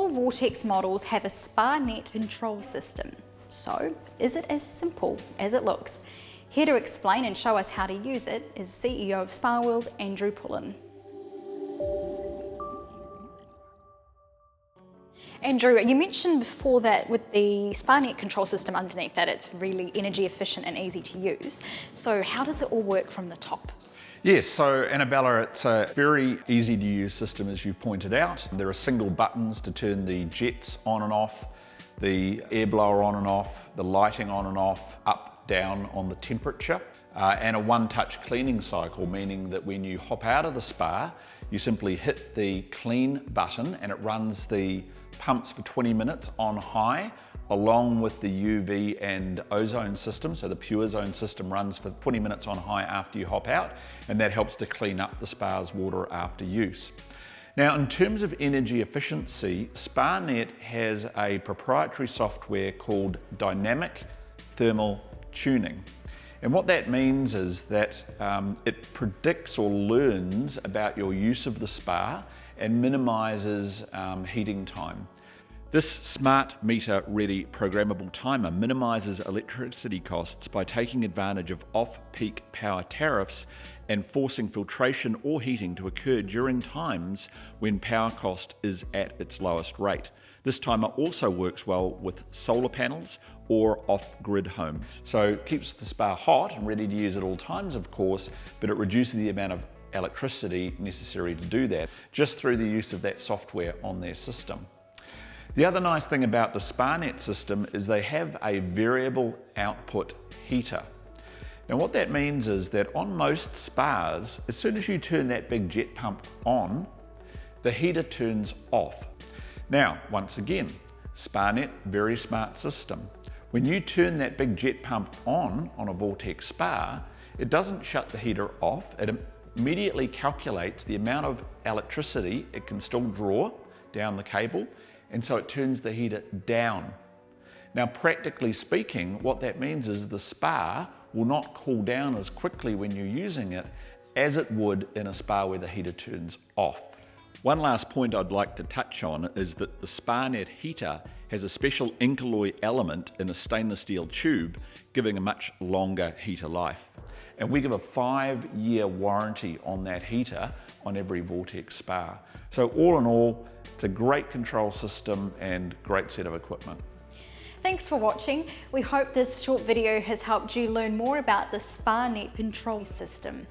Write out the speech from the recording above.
all Vortex models have a SpaNet control system. So, is it as simple as it looks? Here to explain and show us how to use it is CEO of SpaWorld, Andrew PULLEN. Andrew, you mentioned before that with the SpaNet control system underneath that it's really energy efficient and easy to use. So how does it all work from the top? Yes, so Annabella, it's a very easy to use system as you pointed out. There are single buttons to turn the jets on and off, the air blower on and off, the lighting on and off, up, down on the temperature, and a one-touch cleaning cycle, meaning that when you hop out of the spa, you simply hit the clean button and it runs the pumps for 20 minutes on high, along with the UV and ozone system. So the Purezone system runs for 20 minutes on high after you hop out, and that helps to clean up the spa's water after use. Now, in terms of energy efficiency, SpaNet has a proprietary software called Dynamic Thermal Tuning. And what that means is that it predicts or learns about your use of the spa and minimises heating time. This smart meter ready programmable timer minimises electricity costs by taking advantage of off-peak power tariffs and forcing filtration or heating to occur during times when power cost is at its lowest rate. This timer also works well with solar panels or off-grid homes. So it keeps the spa hot and ready to use at all times, of course, but it reduces the amount of electricity necessary to do that just through the use of that software on their system. The other nice thing about the SpaNet system is they have a variable output heater. Now what that means is that on most spas, as soon as you turn that big jet pump on, the heater turns off. Now, once again, SpaNet, very smart system. When you turn that big jet pump on a Vortex spa, it doesn't shut the heater off. It immediately calculates the amount of electricity it can still draw down the cable, and so it turns the heater down. Now, practically speaking, what that means is the spa will not cool down as quickly when you're using it as it would in a spa where the heater turns off. One last point I'd like to touch on is that the SpaNet heater has a special ink alloy element in a stainless steel tube, giving a much longer heater life. And we give a 5-year warranty on that heater on every Vortex spa. So all in all, it's a great control system and great set of equipment. Thanks for watching. We hope this short video has helped you learn more about the SpaNet control system.